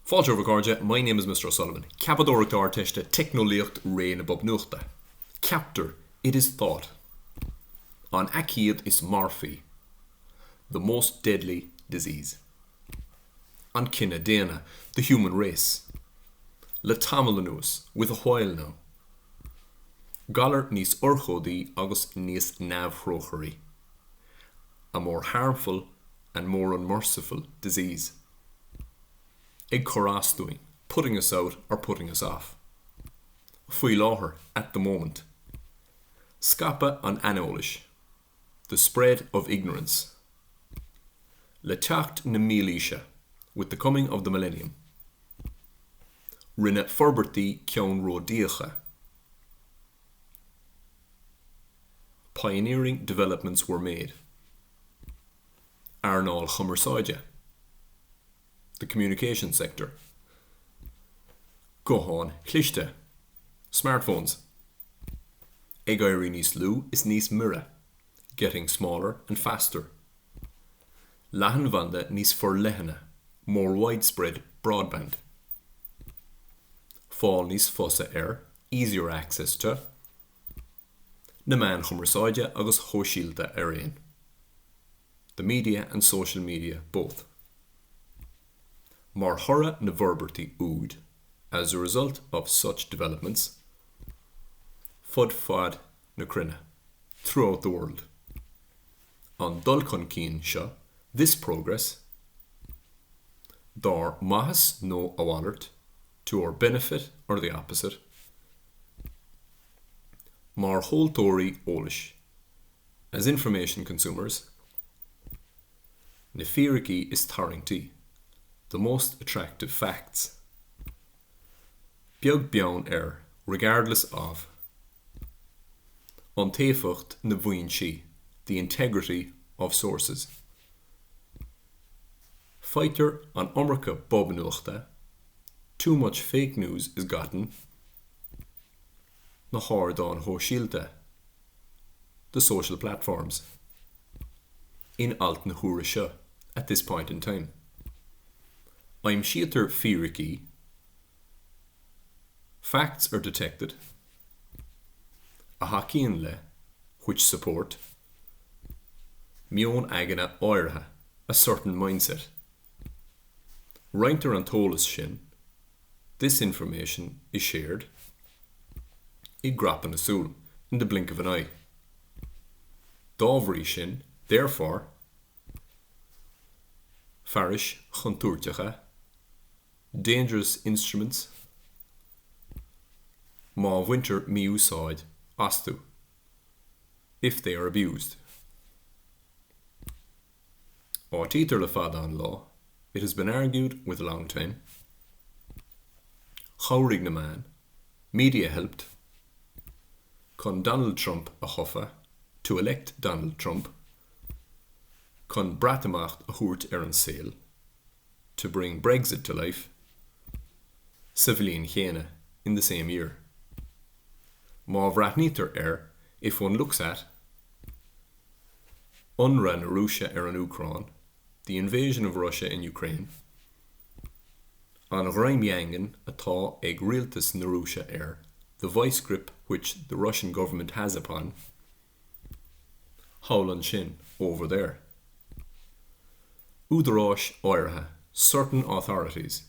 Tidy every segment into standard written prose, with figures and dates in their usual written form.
Fáilte Recordia, my name is Mr. O'Sullivan. Capadoric Teicneolaíocht Teicneolaíocht Rain Bobnuachta. Captor, it is thought. On Achiad is Marfi, the most deadly disease. On Kinadena, the human race. Le Tamalanus, with a while now. Galler nis urchodi agus nis navrochery. A more harmful and more unmerciful disease. Ig doing, putting us out or putting us off. Fui láthir at the moment. Scapa an Anolish, the spread of ignorance. Le tacht na mílíse, with the coming of the millennium. Rinne forberty ceann rodíocha. Pioneering developments were made. Arnall Chummersáide, the communication sector. Gohan Clichte, smartphones. Egairi nís lú is nís mura, getting smaller and faster. Lahanvanda nís forlehena, more widespread broadband. Fall nís fossa easier access to. Na man Chummersáide agus Hóisialta araon. The media and social media both. Mar thora na verberty ood, as a result of such developments, fod na crinne, throughout the world. On dulcon cín seo, this progress, dar mahas no awalert, to our benefit or the opposite, mar holtóri ólish, as information consumers, nefiriki is tarringti, the most attractive facts. Beag bean regardless of. An taofacht na bhuain si, the integrity of sources. Fighter an Omracha Bobnuachta, too much fake news is gotten. Na hard on Hóisialta, the social platforms. In alt na húra seo, at this point in time. I'm Sheater Firiki. Facts are detected. A hakian le, which support. Mion agana oirha, a certain mindset. Reinter an tolas shin. This information is shared. I grapan asul, in the blink of an eye. Dovri shin, therefore. Farish chunturtacha. Dangerous instruments. Ma winter miúsáid astu, if they are abused. Or títar le fada an law, it has been argued with a long time. Chaurig na man, media helped. Con Donald Trump a hoffa, to elect Donald Trump. Con Bratamacht a húirt an sale, to bring Brexit to life. Civilian chéine in the same year. Ma vratnítar if one looks at Unra na Russia an Ukraine, the invasion of Russia in Ukraine, an Reimjangen atá ag rialtas na Russia the vice grip which the Russian government has upon Howlan Shin over there. Údaráis oirtha, certain authorities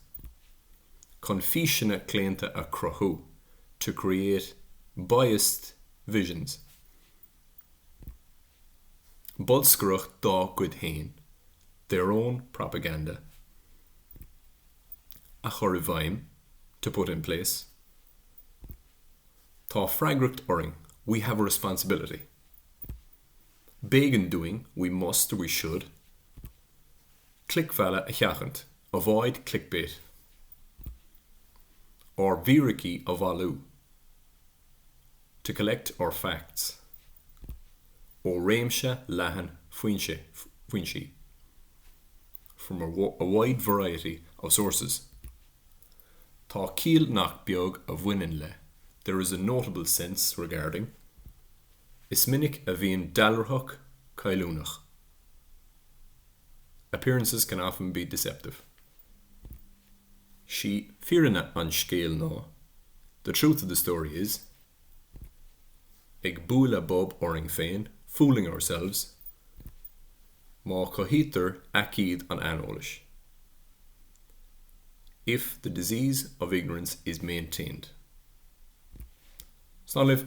confíisina cléanta a crothú to create biased visions. Bolscrach dá good hain, their own propaganda. A chorivaim, to put in place. Tá fragracht oring, we have a responsibility. Began doing, we must or we should. Clickfalla a chachant, avoid clickbait. Or viriki of alu, to collect our facts. Or réimse lahan fuinshi, from a wide variety of sources. Tá kiel nach beag of winin le, there is a notable sense regarding Isminnic a bhíonn dalrthach cailúnach. Appearances can often be deceptive. sí fearanna an scéal ná. The truth of the story is, ag búla Bob oring féin, fooling ourselves, má cohítar acíd an anolais. If the disease of ignorance is maintained. Snáliv.